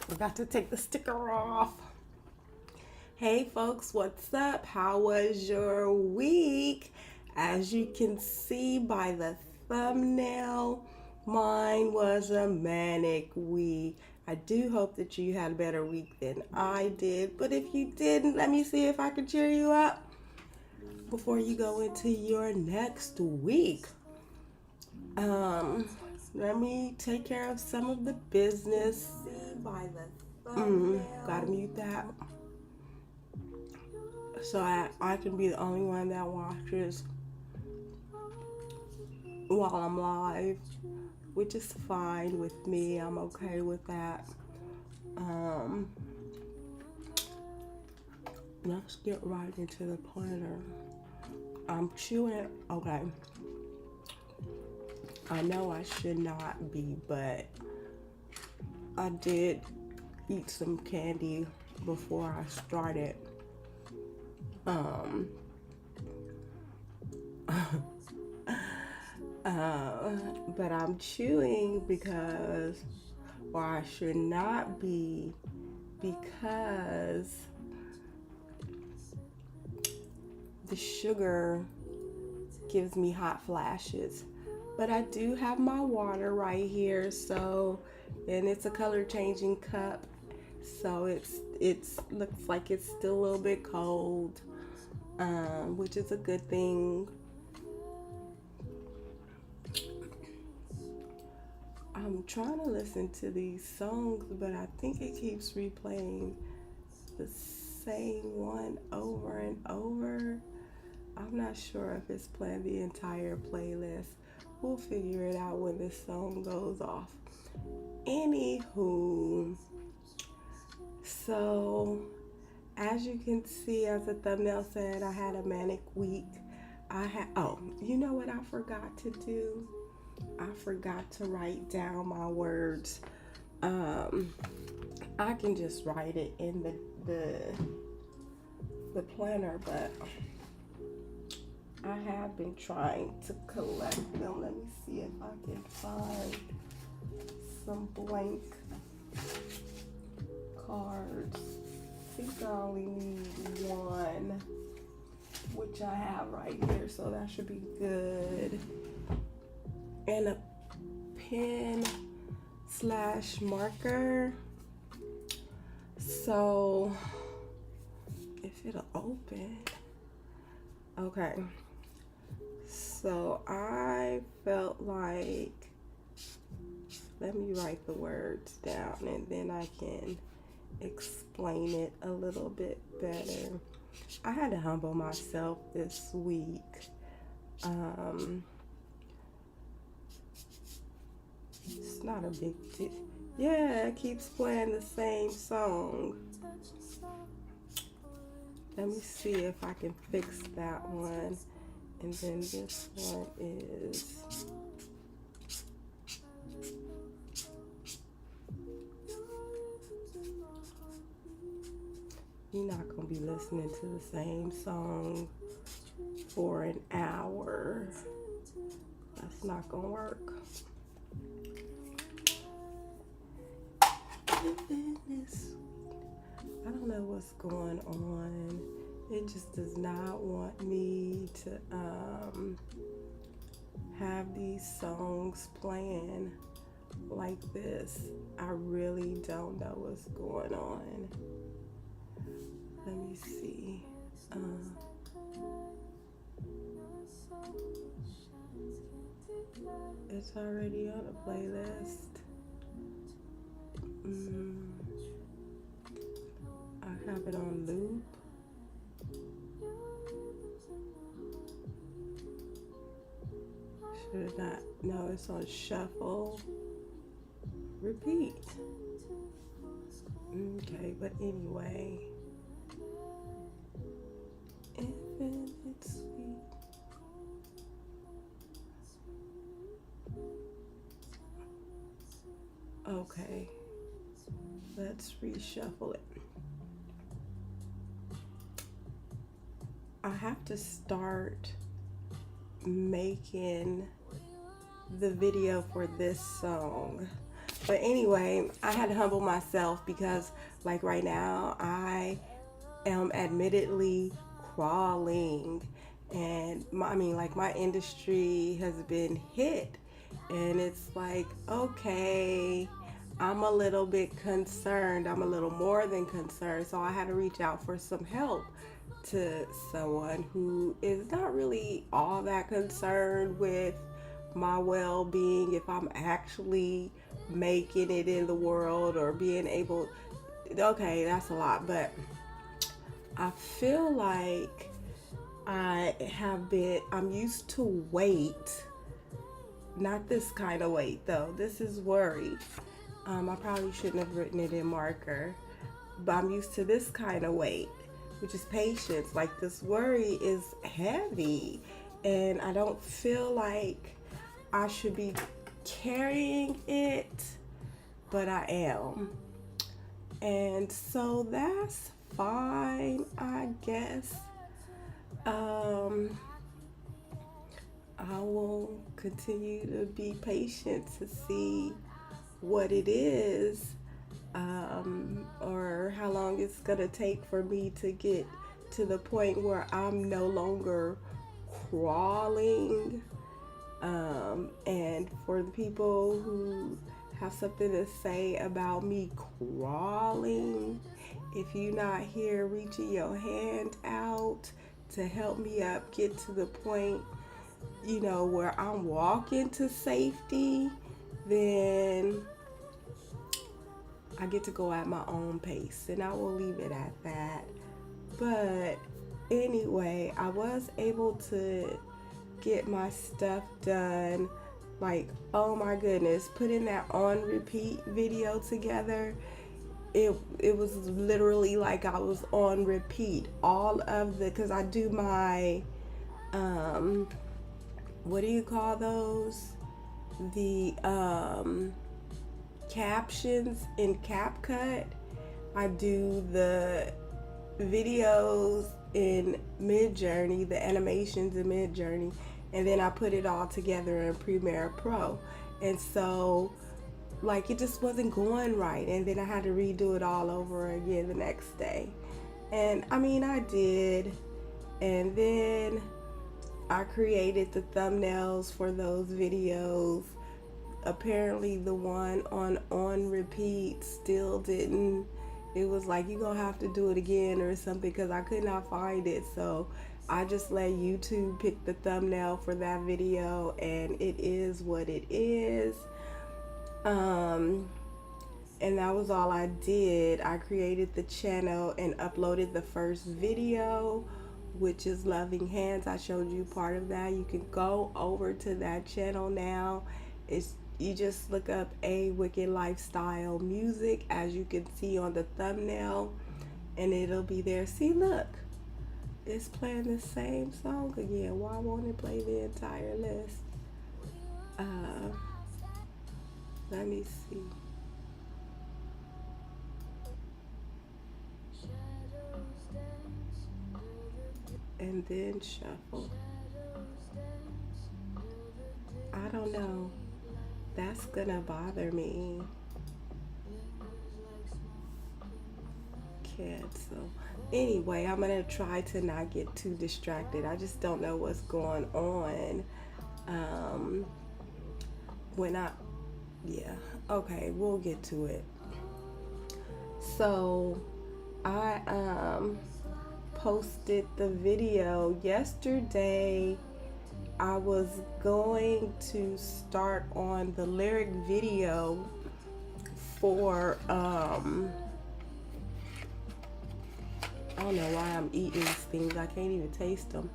Forgot to take the sticker off. Hey folks, what's up? How was your week? As you can see by the thumbnail, mine was a manic week. I do hope that you had a better week than I did, but if you didn't, let me see if I can cheer you up before you go into your next week. Let me take care of some of the business. Gotta mute that. So I can be the only one that watches while I'm live, which is fine with me. I'm okay with that. Let's get right into the planner. I'm chewing. Okay. I know I should not be, but I did eat some candy before I started. But I'm chewing because, or I should not be, because the sugar gives me hot flashes. But I do have my water right here, so, and it's a color changing cup, so it's looks like it's still a little bit cold, which is a good thing. I'm trying to listen to these songs, but I think it keeps replaying the same one over and over. I'm not sure if it's playing the entire playlist. We'll figure it out when this song goes off. Anywho, so as you can see, as the thumbnail said, I had a manic week. You know what I forgot to do? I forgot to write down my words. I can just write it in the planner, but I have been trying to collect them. Let me see if I can find some blank cards. I think I only need one, which I have right here, so that should be good. And a pen / marker. So if it'll open. Okay. So I felt like, let me write the words down and then I can explain it a little bit better. I had to humble myself this week. It's not a big deal. Yeah, it keeps playing the same song. Let me see if I can fix that one. And then this one is, you're not going to be listening to the same song for an hour. That's not going to work. I don't know what's going on. It just does not want me to have these songs playing like this. I really don't know what's going on. Let me see. It's already on a playlist. I have it on loop. Should not? No, it's on shuffle. Repeat. Okay, but anyway. Infinite sweet. Okay. Let's reshuffle it. I have to start making the video for this song. But anyway, I had to humble myself because, like, right now, I am admittedly crawling. And my industry has been hit. And it's like, okay, I'm a little bit concerned. I'm a little more than concerned. So I had to reach out for some help to someone who is not really all that concerned with my well-being, if I'm actually making it in the world or being able. Okay, that's a lot, but I feel like I'm used to weight, not this kind of weight though. This is worry. I probably shouldn't have written it in marker, but I'm used to this kind of weight, which is patience. Like, this worry is heavy, and I don't feel like I should be carrying it, but I am. And so that's fine, I guess. I will continue to be patient to see what it is, or how long it's gonna take for me to get to the point where I'm no longer crawling. And for the people who have something to say about me crawling, if you're not here reaching your hand out to help me up, get to the point, where I'm walking to safety, then I get to go at my own pace, and I will leave it at that. But anyway, I was able to get my stuff done. Like, oh my goodness, putting that on repeat video together, it was literally like I was on repeat. All of because I do my what do you call those, the captions in CapCut. I do the videos in Midjourney, the animations in Midjourney, and then I put it all together in Premiere Pro. And so, like, it just wasn't going right, and then I had to redo it all over again the next day. And I did, and then I created the thumbnails for those videos. Apparently the one on repeat still didn't. It was like, you're gonna have to do it again or something, because I could not find it. So I just let YouTube pick the thumbnail for that video, and it is what it is. And that was all I did. I created the channel and uploaded the first video, which is Loving Hands. I showed you part of that. You can go over to that channel now. You just look up A Wikked Lifestyle music, as you can see on the thumbnail, and it'll be there. See, look, it's playing the same song again. Why won't it play the entire list? Let me see. And then shuffle. I don't know. That's gonna bother me. Cancel. Anyway, I'm gonna try to not get too distracted. I just don't know what's going on. Okay, we'll get to it. So I posted the video yesterday. I was going to start on the lyric video for I don't know why I'm eating these things. I can't even taste them.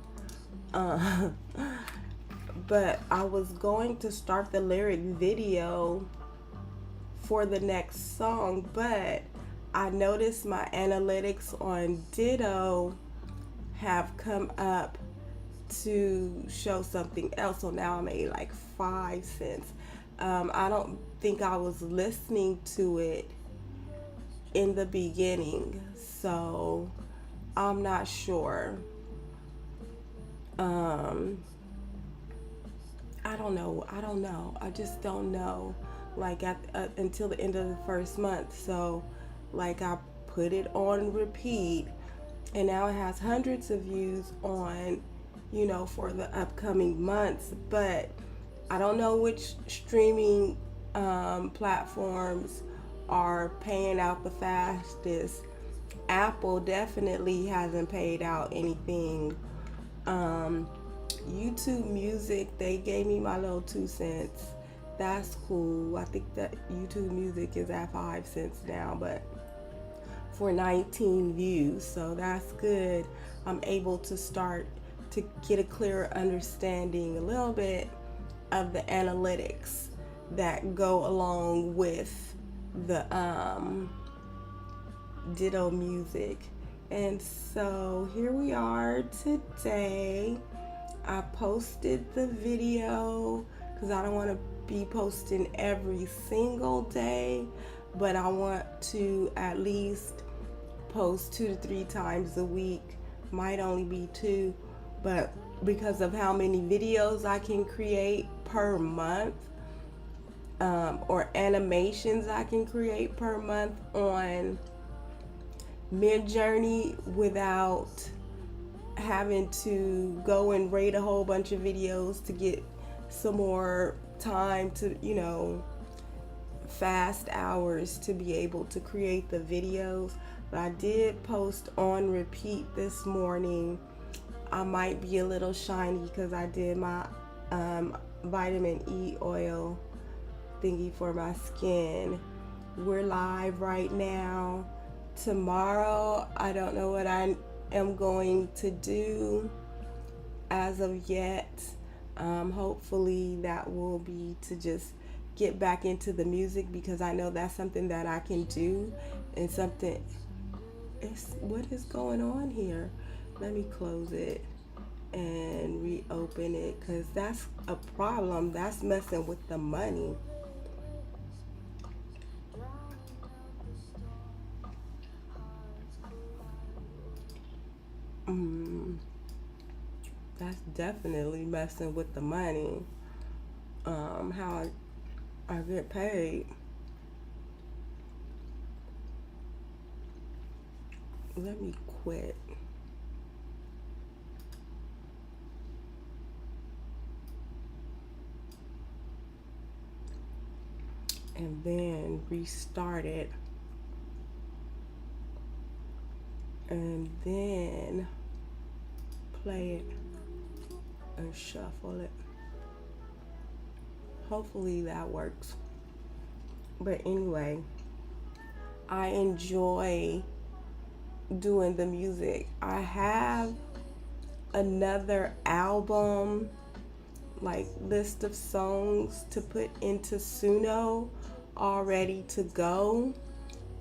But I was going to start the lyric video for the next song, but I noticed my analytics on Ditto have come up to show something else. So now I made like 5 cents. I don't think I was listening to it in the beginning, so I'm not sure. I don't know. I just don't know. like until the end of the first month. So like I put it on repeat, and now it has hundreds of views on, for the upcoming months. But I don't know which streaming platforms are paying out the fastest. Apple definitely hasn't paid out anything. YouTube Music, they gave me my little 2 cents. That's cool. I think that YouTube Music is at 5 cents now, but for 19 views, so that's good. I'm able to start to get a clearer understanding a little bit of the analytics that go along with the Ditto Music. And so here we are today. I posted the video because I don't want to be posting every single day, but I want to at least post 2 to 3 times a week. Might only be 2, but because of how many videos I can create per month, or animations I can create per month on Midjourney without having to go and rate a whole bunch of videos to get some more time to, fast hours to be able to create the videos. But I did post on repeat this morning. I might be a little shiny because I did my vitamin E oil thingy for my skin. We're live right now. Tomorrow, I don't know what I am going to do as of yet. Hopefully that will be to just get back into the music, because I know that's something that I can do, and what is going on here? Let me close it and reopen it, because that's a problem. That's messing with the money. That's definitely messing with the money. How I get paid. Let me quit. And then restart it. And then play it and shuffle it. Hopefully that works. But anyway, I enjoy doing the music. I have another album, like list of songs to put into Suno already to go,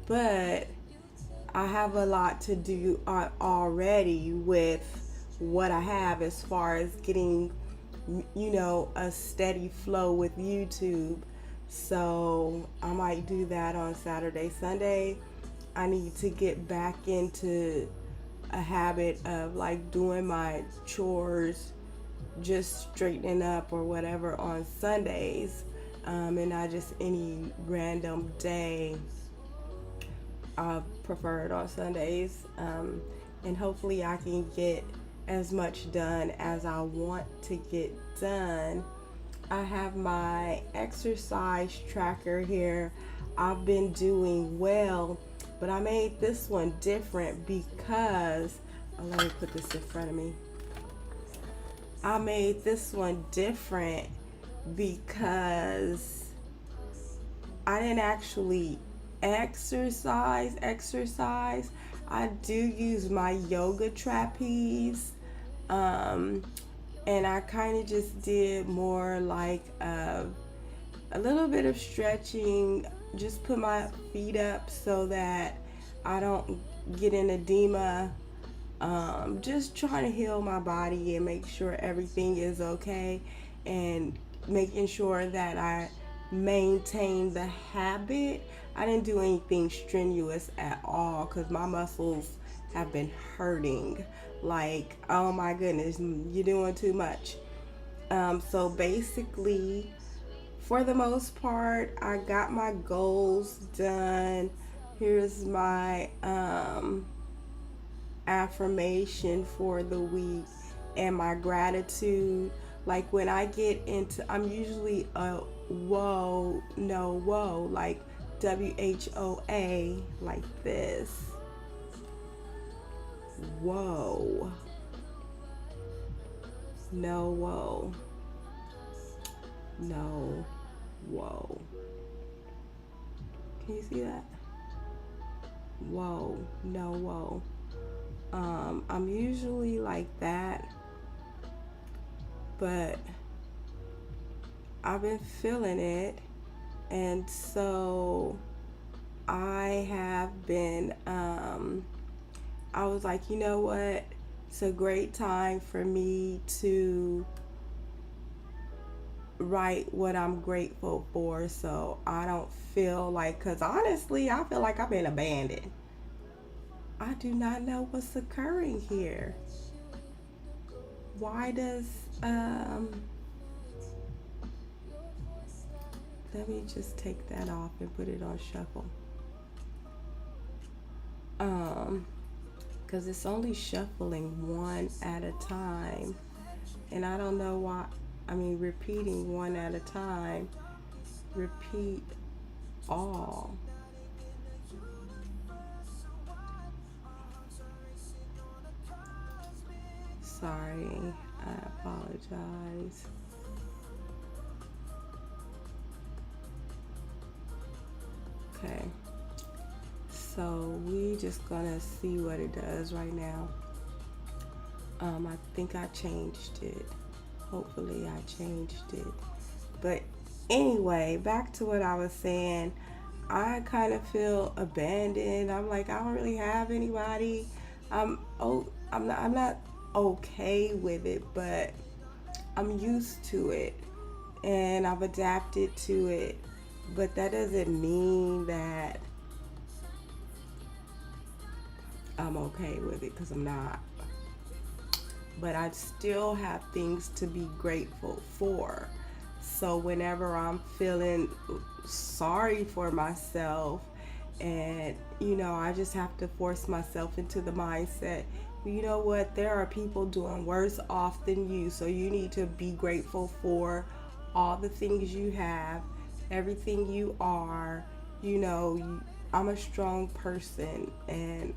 but I have a lot to do already with what I have as far as getting, a steady flow with YouTube. So I might do that on Saturday, Sunday. I need to get back into a habit of like doing my chores, just straightening up or whatever on Sundays, and not just any random day. I prefer it on Sundays, and hopefully I can get as much done as I want to get done. I have my exercise tracker here. I've been doing well, but I made this one different because, let me put this in front of me. I made this one different because I didn't actually exercise. I do use my yoga trapeze, and I kind of just did more like a little bit of stretching, just put my feet up so that I don't get an edema. Just trying to heal my body and make sure everything is okay, and making sure that I maintain the habit. I didn't do anything strenuous at all because my muscles have been hurting. Like, oh my goodness, you're doing too much. So basically, for the most part, I got my goals done. Here's my affirmation for the week and my gratitude. Like when I get into, I'm usually a whoa, no, whoa, like WHOA, like this. Whoa. No, whoa. No, whoa. Can you see that? Whoa, no, whoa. I'm usually like that, but I've been feeling it, and so I have been, I was like, you know what? It's a great time for me to write what I'm grateful for, so I don't feel like, because honestly, I feel like I've been abandoned. I do not know what's occurring here. Why does, let me just take that off and put it on shuffle. Because it's only shuffling one at a time. And I don't know why, repeating one at a time. Repeat all. Sorry, I apologize. Okay, so we just gonna see what it does right now. I think I changed it. Hopefully I changed it. But anyway, back to what I was saying. I kind of feel abandoned. I'm like, I don't really have anybody. I'm not okay with it, but I'm used to it and I've adapted to it. But that doesn't mean that I'm okay with it, because I'm not. But I still have things to be grateful for. So whenever I'm feeling sorry for myself, and I just have to force myself into the mindset, you know what, there are people doing worse off than you, so you need to be grateful for all the things you have, everything you are. I'm a strong person and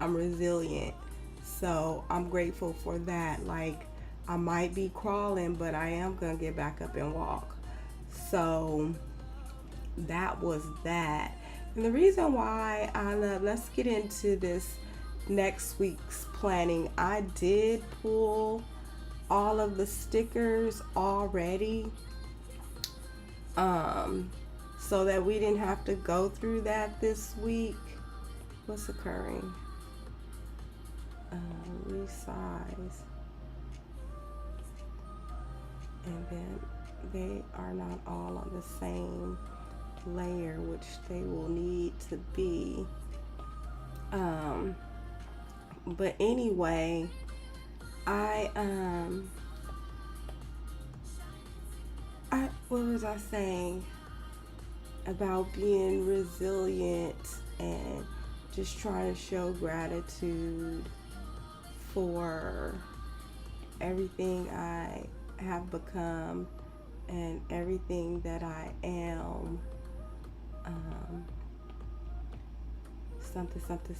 I'm resilient, so I'm grateful for that. Like, I might be crawling, but I am gonna get back up and walk. So that was that. And the reason why let's get into this next week's planning. I did pull all of the stickers already, so that we didn't have to go through that this week. What's occurring? Resize. And then they are not all on the same layer, which they will need to be. But anyway, what was I saying about being resilient and just trying to show gratitude for everything I have become and everything that I am.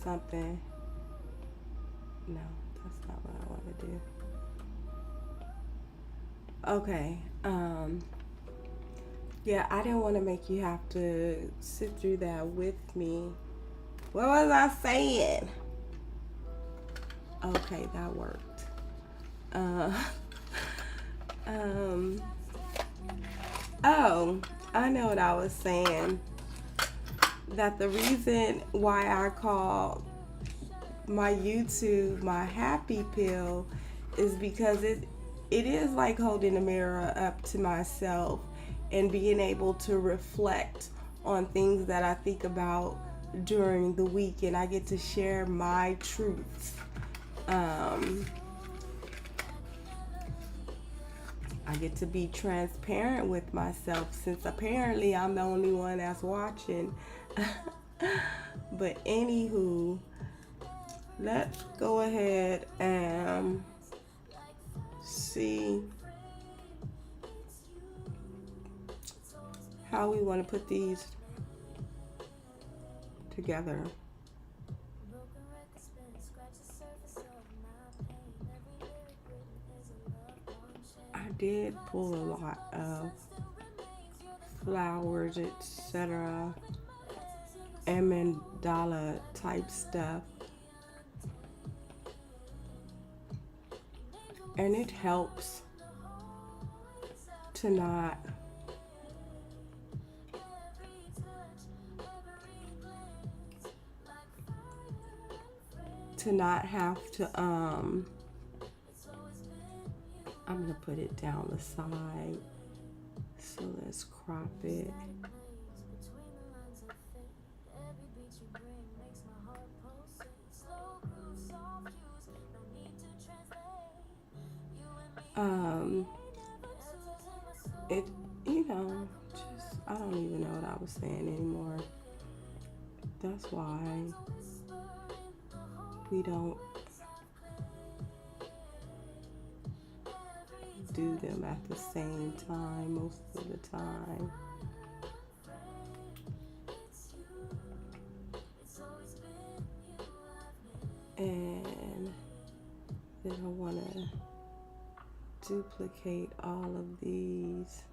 Something. No, that's not what I want to do. Okay. Yeah, I didn't want to make you have to sit through that with me. What was I saying? Okay, that worked. Oh, I know what I was saying. That the reason why I call my YouTube my happy pill is because it is like holding a mirror up to myself and being able to reflect on things that I think about during the week, and I get to share my truths. I get to be transparent with myself since apparently I'm the only one that's watching. But anywho, let's go ahead and see how we want to put these together. I did pull a lot of flowers, etc., and mandala type stuff, and it helps to not have to I'm gonna put it down the side, so let's crop it. It, just, I don't even know what I was saying anymore. That's why we don't do them at the same time most of the time. And then I want to duplicate all of these.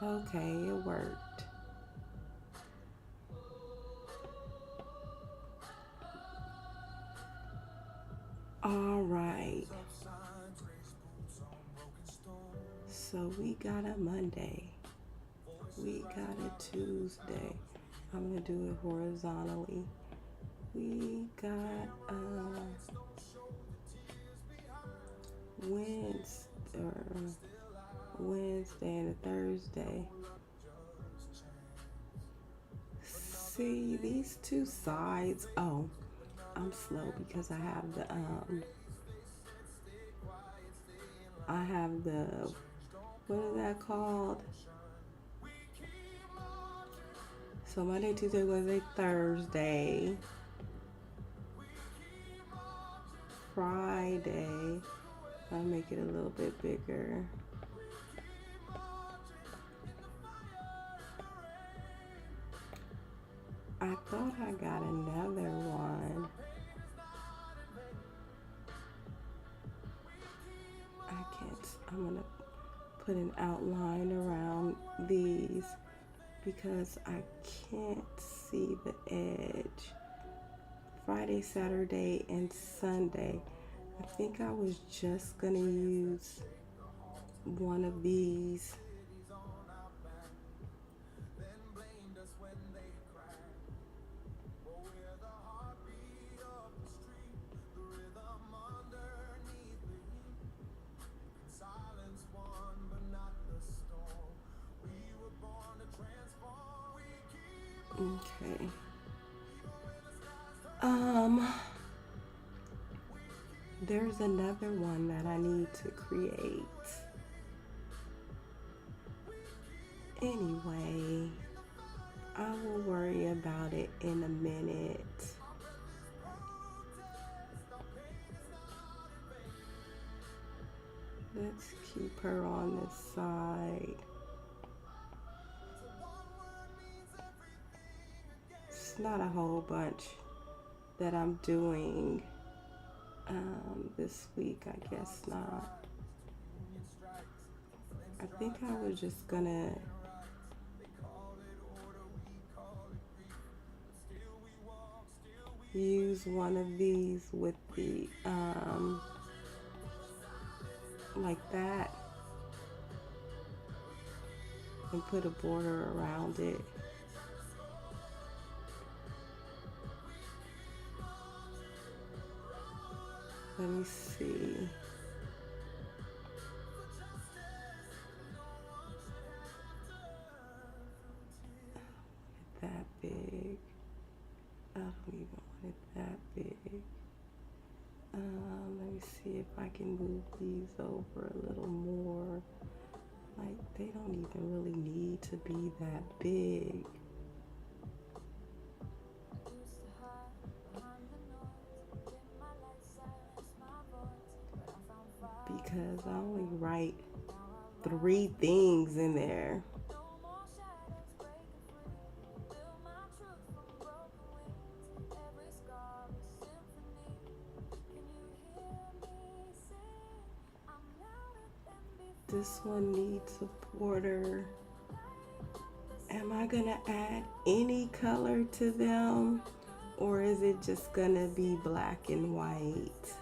Okay, it worked. All right. So we got a Monday. We got a Tuesday. I'm going to do it horizontally. We got a Wednesday and a Thursday. See, these two sides. Oh, I'm slow because I have the what is that called? So Monday, Tuesday, Wednesday, Thursday, Friday. I'll make it a little bit bigger. I thought I got another one. I'm gonna put an outline around these because I can't see the edge. Friday, Saturday, and Sunday. I think I was just gonna use one of these. Okay. There's another one that I need to create. Anyway, I will worry about it in a minute. Let's keep her on this side. It's not a whole bunch that I'm doing this week, I guess not. I think I was just gonna use one of these with the like that and put a border around it. Let me see. That big. I don't even want it that big. move these over a little more. Like, they don't even really need to be that big. Because I only write 3 things in there. This one needs a border. Am I gonna add any color to them, or is it just gonna be black and white?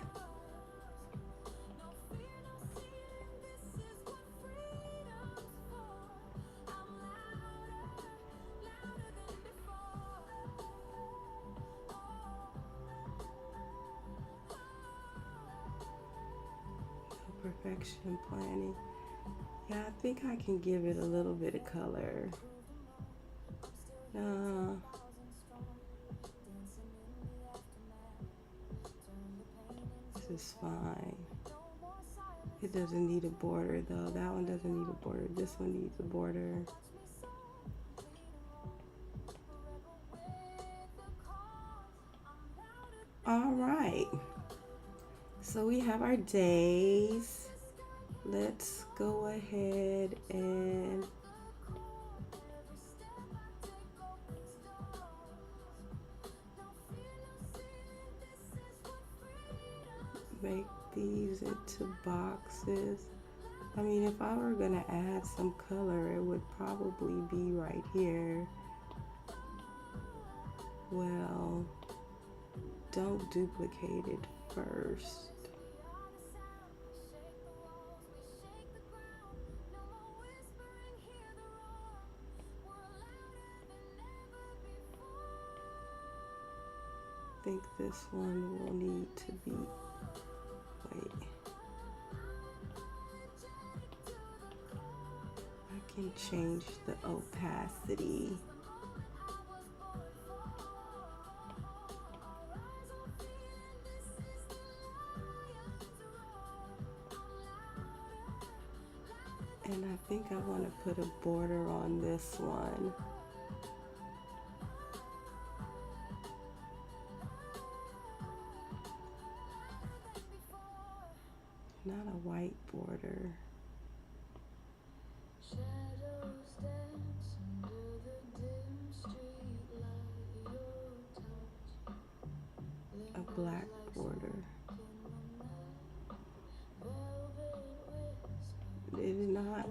Perfection planning. Yeah, I think I can give it a little bit of color. This is fine. It doesn't need a border though. That one doesn't need a border. This one needs a border. All right. So we have our days. Let's go ahead and make these into boxes. I mean, if I were gonna add some color, it would probably be right here. Well, don't duplicate it first. I think this one will need to be, wait. I can change the opacity. And I think I want to put a border on this one. Not a white border. A black border. Did it not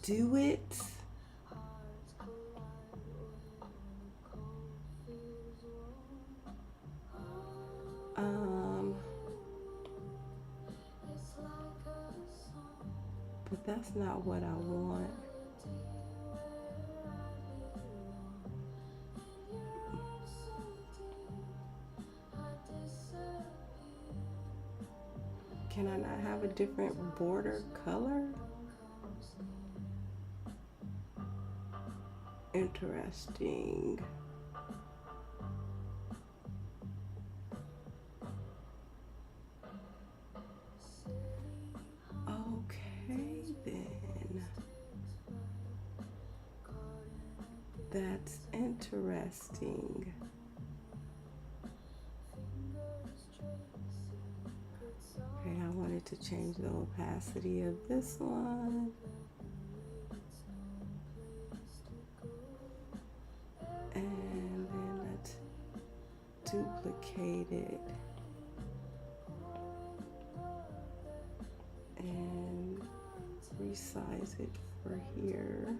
do it? But that's not what I want. Can I not have a different border color? Interesting. Okay then. That's interesting. Okay, I wanted to change the opacity of this one. And then let's duplicate it. And resize it for here.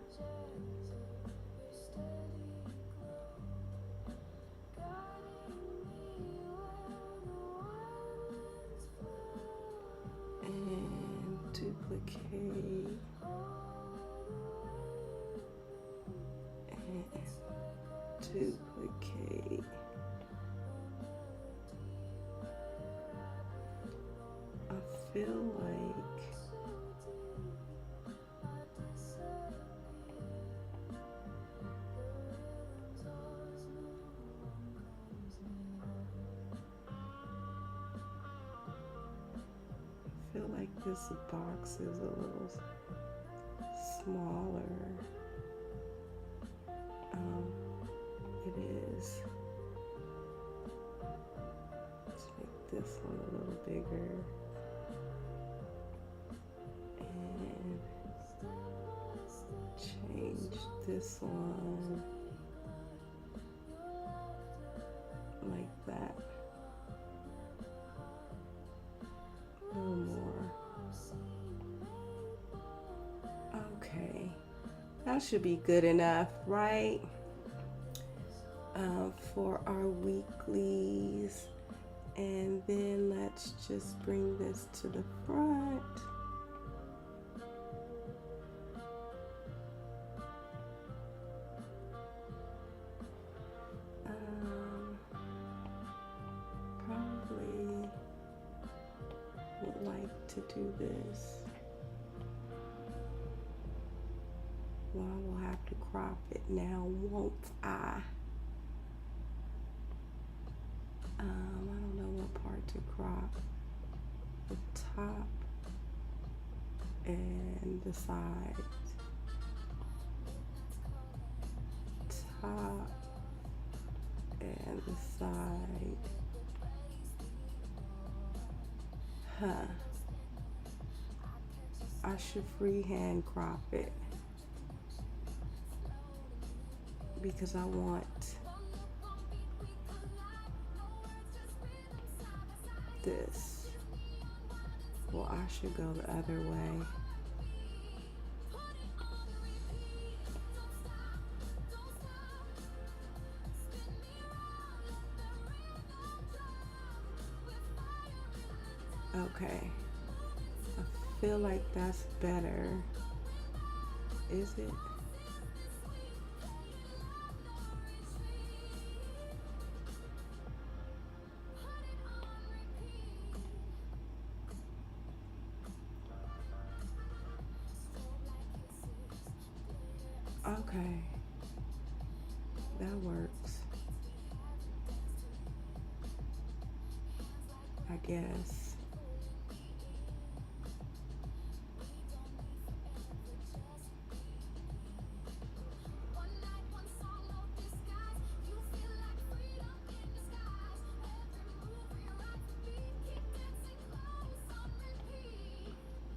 And duplicate. And duplicate. I feel like like this box is a little smaller. It is. Let's make this one a little bigger. And change this one like that. A little more. Okay. That should be good enough, right? For our weeklies. And then let's just bring this to the front. Probably would like to do this. Well, I will have to crop it now, won't I? I don't know what part to crop. The top and the sides. Top and the side. I should freehand crop it because I want this. Well, I should go the other way. Okay. I feel like that's better. Is it? Okay, that works, I guess.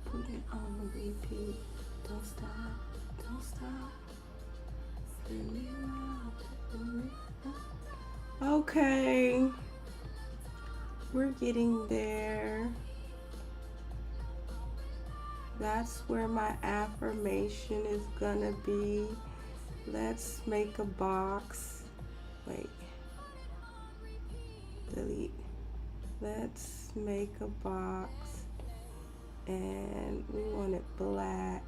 Put it on repeat. Don't stop. Don't stop. Okay, we're getting there. That's where my affirmation is gonna be. Let's make a box. Wait, delete. Let's make a box, and we want it black.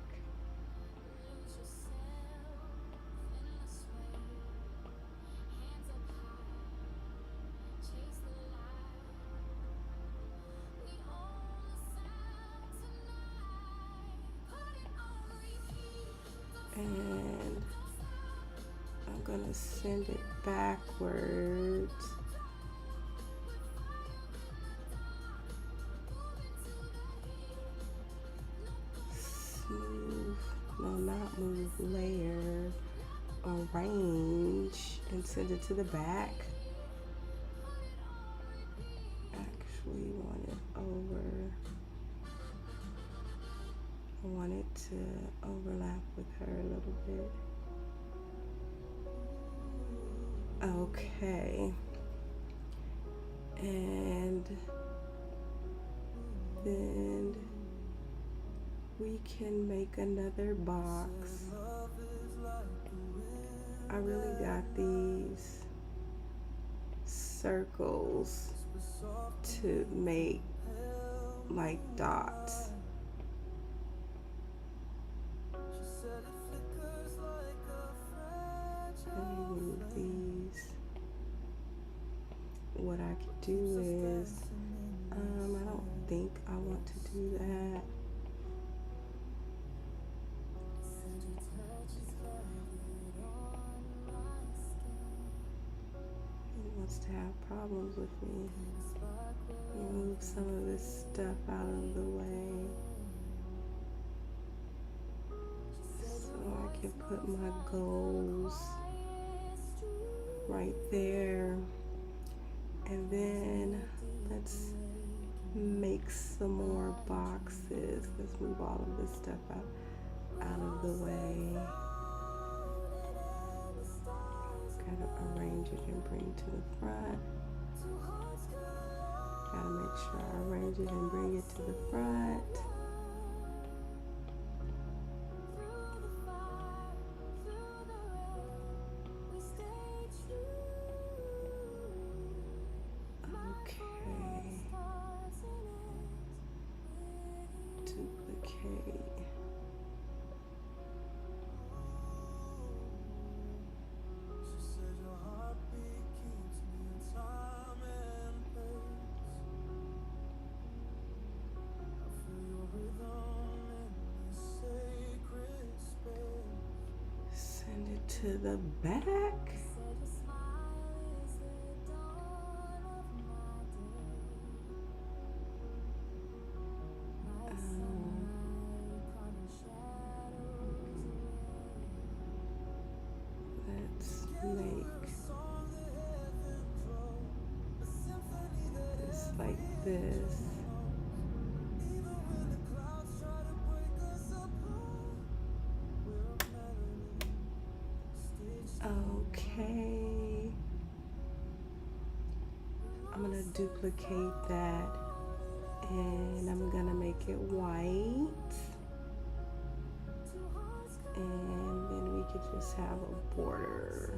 And I'm gonna send it backwards. Smooth, no, not move, layer, arrange, and send it to the back. Actually want it over. I want it to overlap with her a little bit. Okay. And then we can make another box. I really got these circles to make like dots. Let me move these. What I could do is, I don't think I want to do that. He wants to have problems with me. Move some of this stuff out of the way. put my goals right there. And then let's make some more boxes. Let's move all of this stuff out of the way. Gotta arrange it and bring it to the front. Gotta make sure I arrange it and bring it to the front. Okay. Duplicate. Send it to the back. Let's make this like this. Okay. I'm gonna duplicate that and I'm gonna make it white. And then we could just have a border.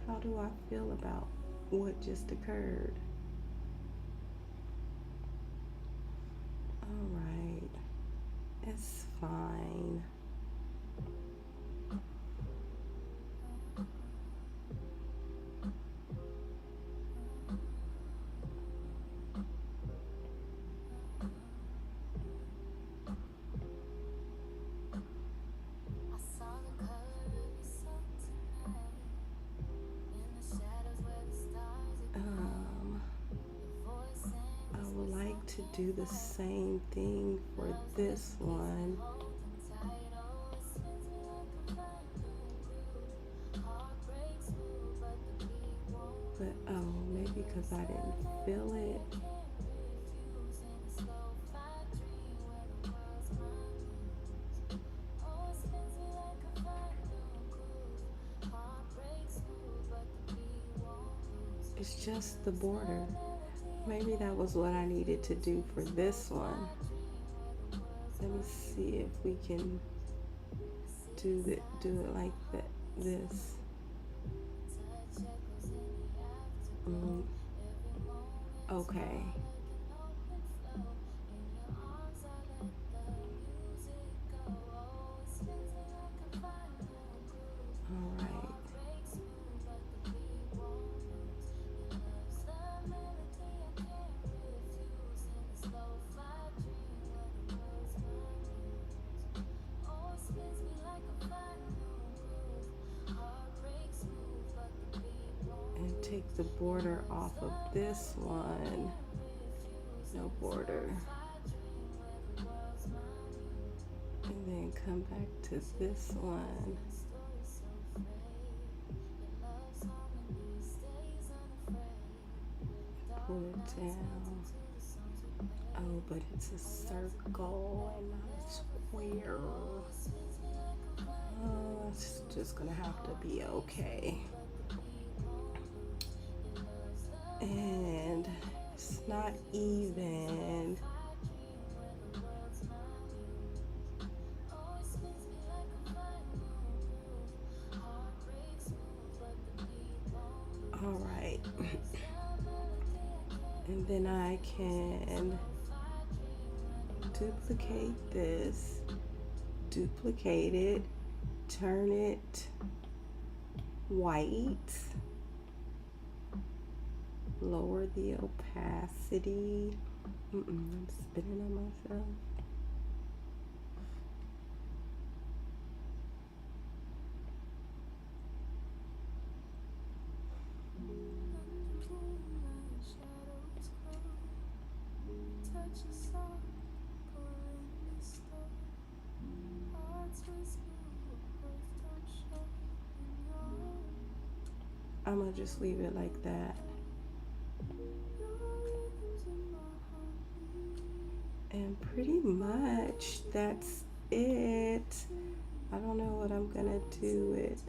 How do I feel about what just occurred? All right, it's fine. To do the same thing for this one. But oh, maybe because I didn't feel it. It's just the border. Maybe that was what I needed to do for this one. Let me see if we can do it like this. Okay. All right. And take the border off of this one. No border. And then come back to this one. Pull it down. Oh, but it's a circle and not a square. Oh, it's just gonna have to be okay. And it's not even. All right. And then I can duplicate this, duplicate it, turn it white, lower the opacity. I'm spinning on myself. I'm gonna just leave it like that. And pretty much that's it. I don't know what I'm gonna do with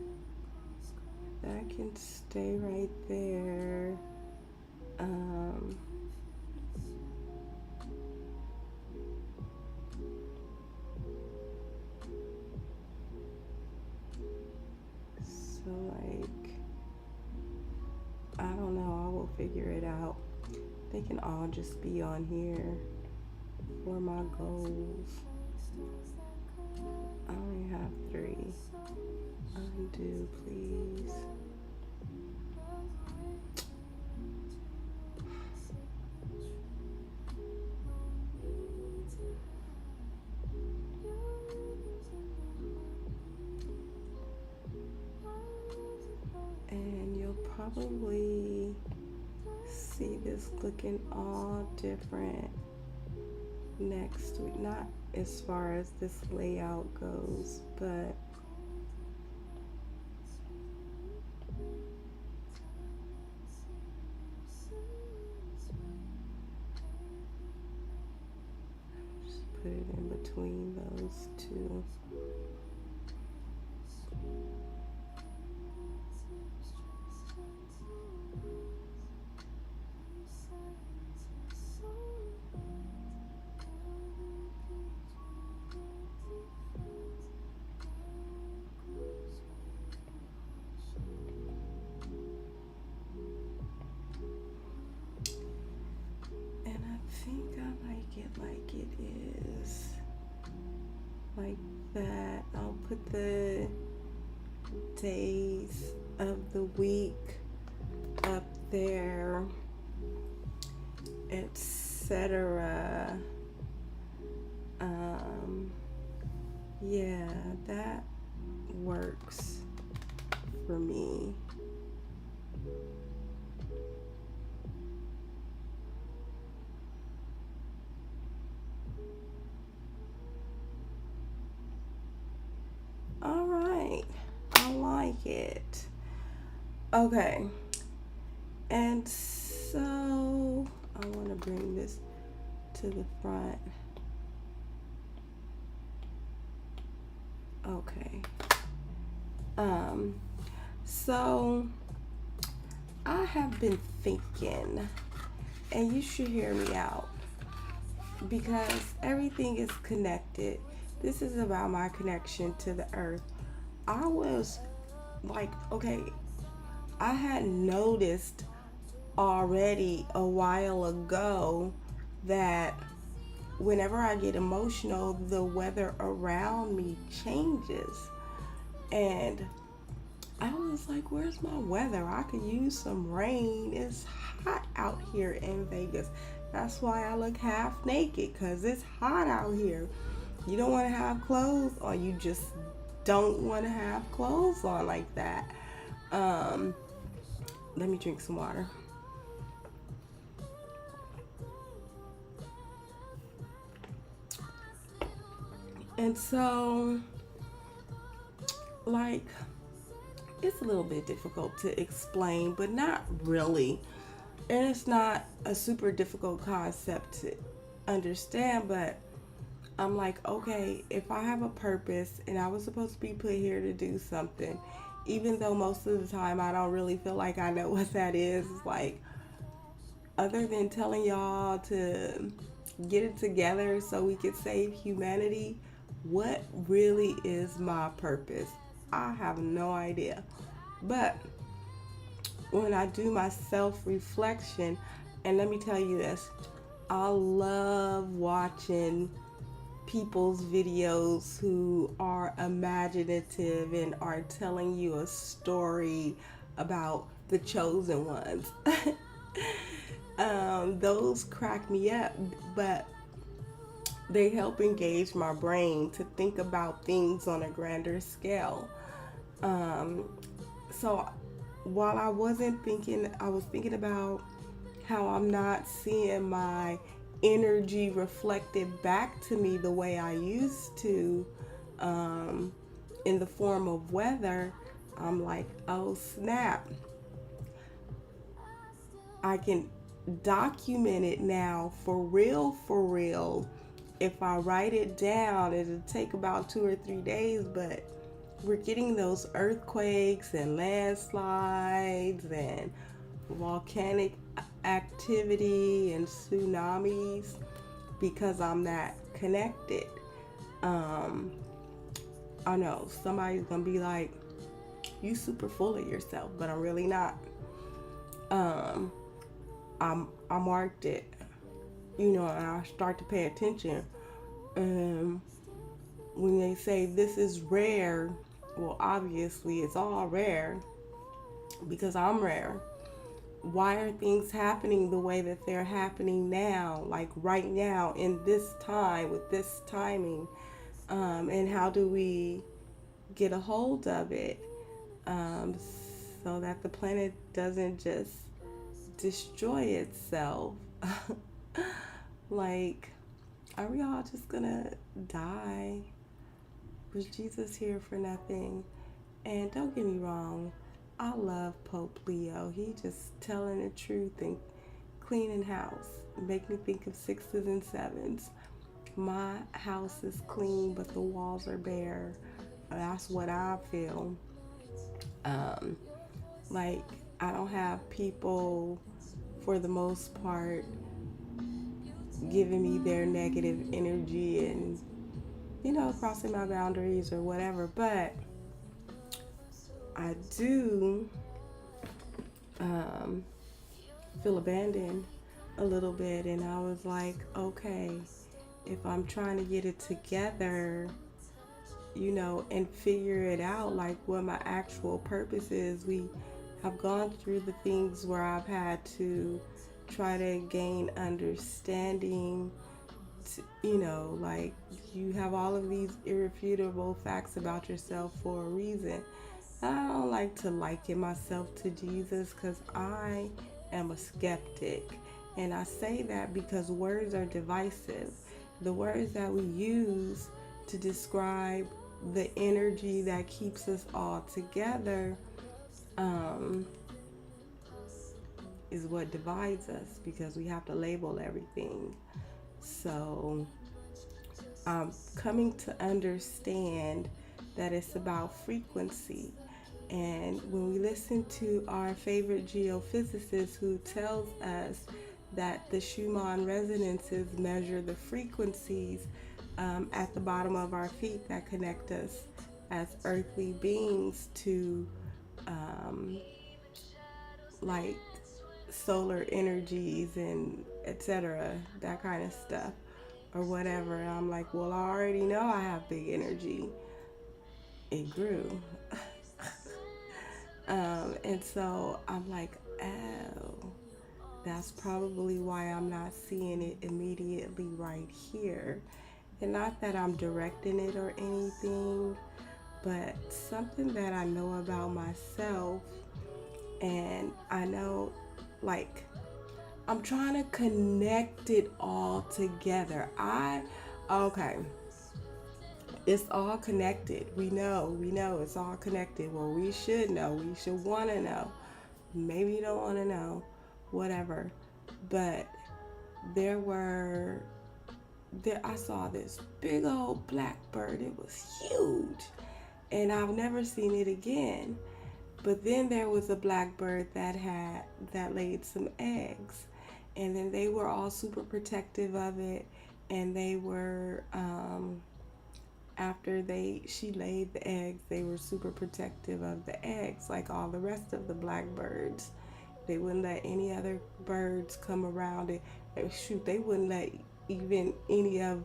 that. Can stay right there. So like, I don't know, I will figure it out. They can all just be on here for my goals. I only have 3. Undo, please. And you'll probably see this looking all different next week. Not as far as this layout goes, but just put it in between those two. Like it is like that. I'll put the days of the week up there, etc. Yeah, that works for me. All right, I like it. Okay, and so I want to bring this to the front. Okay. So I have been thinking, and you should hear me out, because everything is connected. This is about my connection to the earth. I was like, okay, I had noticed already a while ago that whenever I get emotional, the weather around me changes. And I was like, where's my weather? I could use some rain. It's hot out here in Vegas. That's why I look half naked, because it's hot out here. You don't want to have clothes, or you just don't want to have clothes on like that. Let me drink some water. And so, like, it's a little bit difficult to explain, but not really. And it's not a super difficult concept to understand, but I'm like, okay, if I have a purpose and I was supposed to be put here to do something, even though most of the time I don't really feel like I know what that is, like, other than telling y'all to get it together so we could save humanity, what really is my purpose? I have no idea. But when I do my self-reflection, and let me tell you this, I love watching people's videos who are imaginative and are telling you a story about the chosen ones. Those crack me up, but they help engage my brain to think about things on a grander scale. Um, so while I wasn't thinking, I was thinking about how I'm not seeing my energy reflected back to me the way I used to, um, in the form of weather. I'm like, oh snap, I can document it now for real. If I write it down, it'll take about 2 or 3 days, but we're getting those earthquakes and landslides and volcanic activity and tsunamis because I'm not connected. Um, I know somebody's gonna be like, "You super full of yourself," but I'm really not. Um, I marked it, and I start to pay attention. Um, when they say this is rare, well, obviously it's all rare because I'm rare. Why are things happening the way that they're happening now, like right now in this time with this timing? And how do we get a hold of it, um, so that the planet doesn't just destroy itself? Like, are we all just gonna die? Was Jesus here for nothing? And don't get me wrong, I love Pope Leo. He just telling the truth and cleaning house. Make me think of sixes and sevens. My house is clean, but the walls are bare. That's what I feel. Um, like, I don't have people, for the most part, giving me their negative energy and, crossing my boundaries or whatever. But I do um, feel abandoned a little bit. And I was like, okay, if I'm trying to get it together, and figure it out, like what my actual purpose is. We have gone through the things where I've had to try to gain understanding, like you have all of these irrefutable facts about yourself for a reason. I don't like to liken myself to Jesus because I am a skeptic. And I say that because words are divisive. The words that we use to describe the energy that keeps us all together, um, is what divides us because we have to label everything. So I'm coming to understand that it's about frequency. And when we listen to our favorite geophysicist who tells us that the Schumann resonances measure the frequencies at the bottom of our feet that connect us as earthly beings to um, like solar energies and etc., that kind of stuff or whatever. And I'm like, well, I already know I have big energy. It grew. And so I'm like, oh, that's probably why I'm not seeing it immediately right here. And not that I'm directing it or anything, but something that I know about myself. And I know, like, I'm trying to connect it all together. Okay, it's all connected. We know it's all connected. Well, we should know. We should want to know. Maybe you don't want to know, whatever. But I saw this big old blackbird. It was huge. And I've never seen it again. But then there was a blackbird that laid some eggs. And then they were all super protective of it. And they were, after she laid the eggs, they were super protective of the eggs, like all the rest of the blackbirds. They wouldn't let any other birds come around it. Shoot, they wouldn't let even any of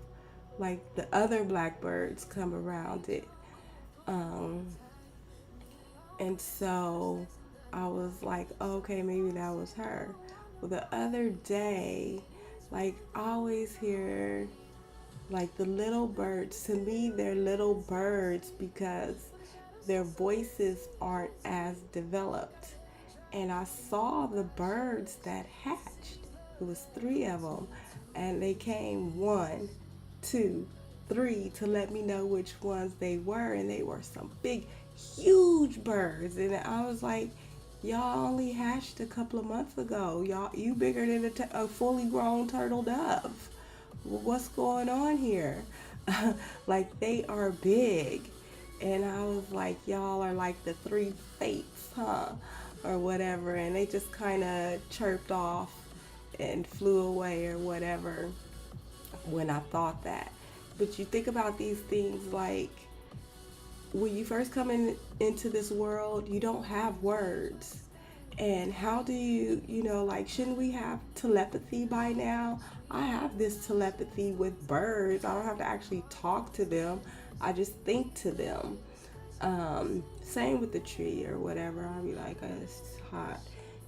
like the other blackbirds come around it. Um, and so I was like, okay, maybe that was her. Well, the other day, like I always hear like the little birds. To me, they're little birds because their voices aren't as developed. And I saw the birds that hatched. It was three of them, and they came one, two, three to let me know which ones they were, and they were some big, huge birds. And I was like, y'all only hatched a couple of months ago. You bigger than a fully grown turtle dove. What's going on here? Like they are big. And I was like, y'all are like the three fates, huh? Or whatever. And they just kind of chirped off and flew away or whatever when I thought that. But you think about these things like when you first come into this world, you don't have words. And how do like, shouldn't we have telepathy by now? I have this telepathy with birds. I don't have to actually talk to them. I just think to them. Same with the tree or whatever. I'll be like, oh, it's hot.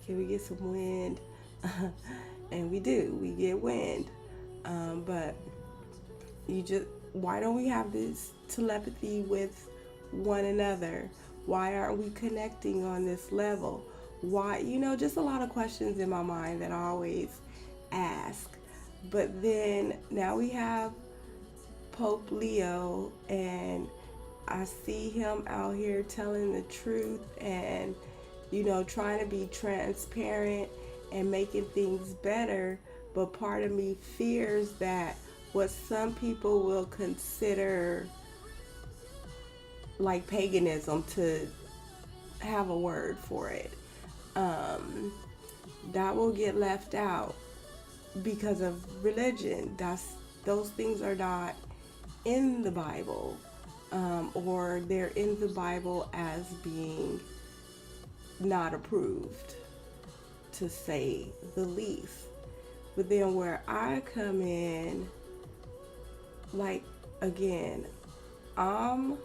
Can we get some wind? And we do. We get wind. But why don't we have this telepathy with one another? Why aren't we connecting on this level? Why, just a lot of questions in my mind that I always ask. But then now we have Pope Leo, and I see him out here telling the truth and, trying to be transparent and making things better. But part of me fears that what some people will consider like paganism, to have a word for it, that will get left out because of religion. Those things are not in the Bible, or they're in the Bible as being not approved, to say the least. But then where I come in, like, again, I'm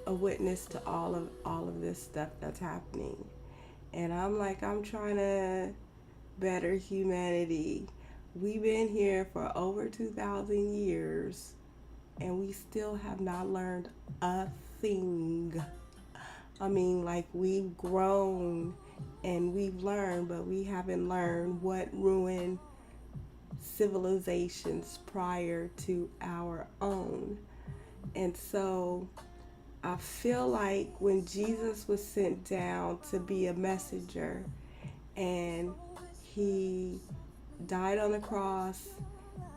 a witness to all of this stuff that's happening. And I'm trying to better humanity. We've been here for over 2,000 years, and we still have not learned a thing. I mean, like, we've grown and we've learned, but we haven't learned what ruined civilizations prior to our own. And so I feel like when Jesus was sent down to be a messenger, and he died on the cross,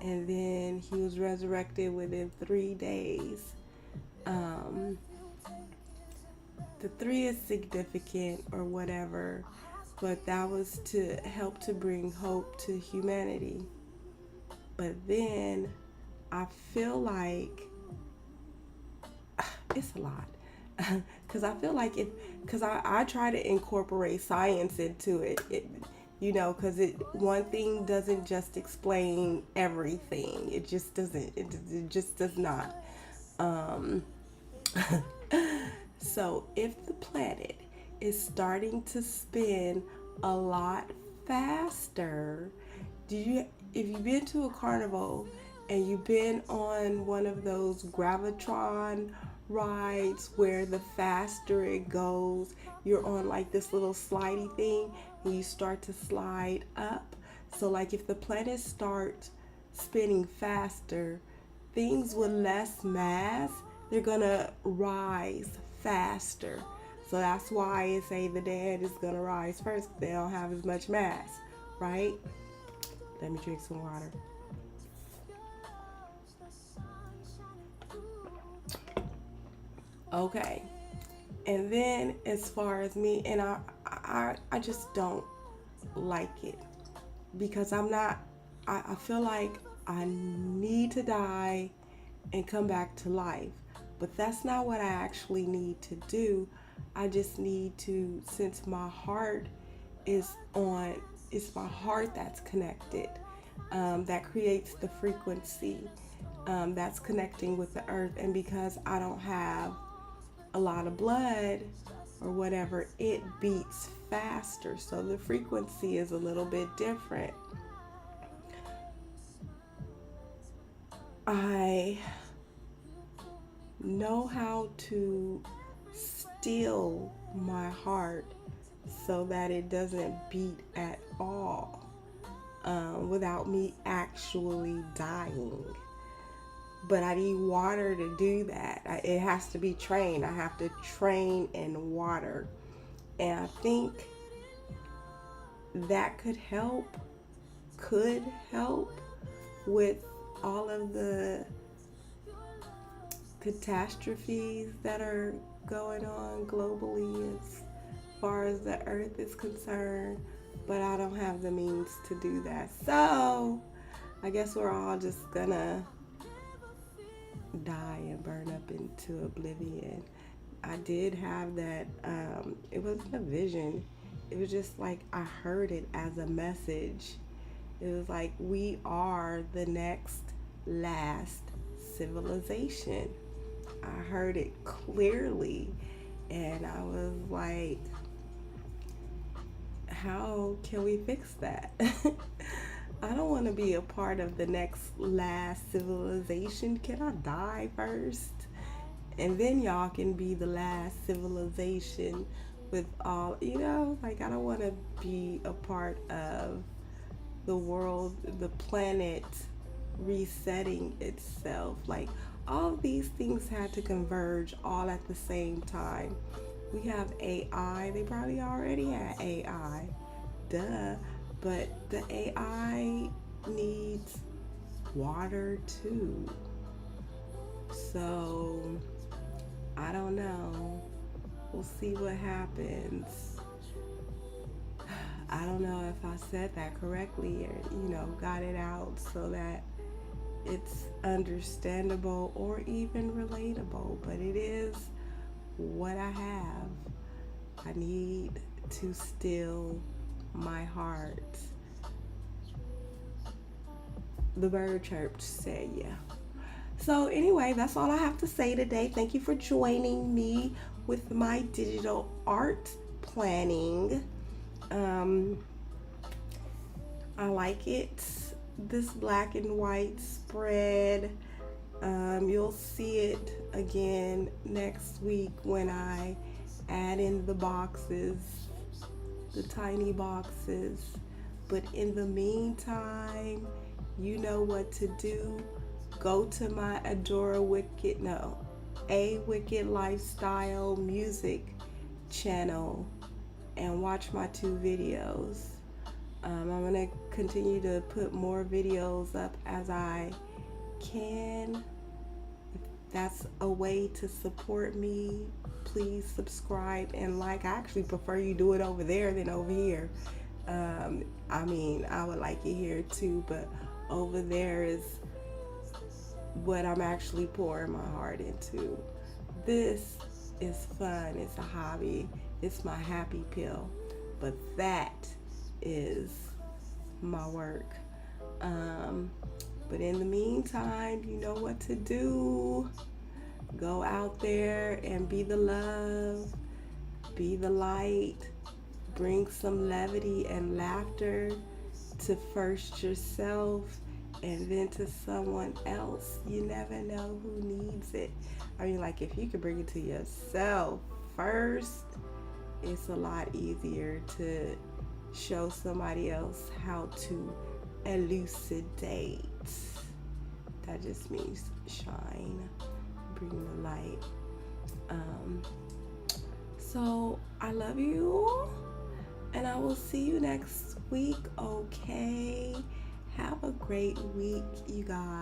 and then he was resurrected within 3 days. The 3 is significant or whatever, but that was to help to bring hope to humanity. But then I feel like it's a lot. Because I feel like because I try to incorporate science into it, because one thing doesn't just explain everything. It just doesn't. It just does not. So if the planet is starting to spin a lot faster, if you've been to a carnival and you've been on one of those gravitron rides where the faster it goes, you're on like this little slidey thing and you start to slide up. So like if the planet starts spinning faster, things with less mass, they're gonna rise faster. So that's why it say the dead is gonna rise first. They don't have as much mass, right? Let me drink some water. Okay. And then as far as me, and I just don't like it, because I feel like I need to die and come back to life. But that's not what I actually need to do. I just need to, since my heart is on, it's my heart that's connected, that creates the frequency, that's connecting with the earth. And because I don't have a lot of blood, or whatever, it beats faster. So the frequency is a little bit different. I know how to still my heart so that it doesn't beat at all, without me actually dying. But I need water to do that. It has to be trained. I have to train in water. And I think that could help with all of the catastrophes that are going on globally as far as the earth is concerned. But I don't have the means to do that. So I guess we're all just gonna die and burn up into oblivion. I did have that, it wasn't a vision. It was just like I heard it as a message. It was like, we are the next last civilization. I heard it clearly, and I was like, how can we fix that? I don't want to be a part of the next last civilization. Can I die first? And then y'all can be the last civilization with all, like, I don't want to be a part of the world, the planet resetting itself. Like, all of these things had to converge all at the same time. We have AI. They probably already had AI. Duh. But the AI needs water too. So, I don't know. We'll see what happens. I don't know if I said that correctly or, got it out so that it's understandable or even relatable. But it is what I have. I need to still my heart. The bird chirped, said yeah. So anyway, that's all I have to say today. Thank you for joining me with my digital art planning. I like it. This black and white spread. You'll see it again next week when I add in the boxes, the tiny boxes. But in the meantime, you know what to do. Go to my A Wikked Lifestyle music channel and watch my 2 videos. I'm going to continue to put more videos up as I can. If that's a way to support me, please subscribe and like. I actually prefer you do it over there than over here. I would like it here too, but over there is what I'm actually pouring my heart into. This is fun. It's a hobby. It's my happy pill. But that is my work. But in the meantime, you know what to do. Go out there and be the love, be the light, bring some levity and laughter to first yourself and then to someone else. You never know who needs it. Like, if you could bring it to yourself first, it's a lot easier to show somebody else how to elucidate. That just means shine, bring the light. So I love you, and I will see you next week. Okay, have a great week, you guys.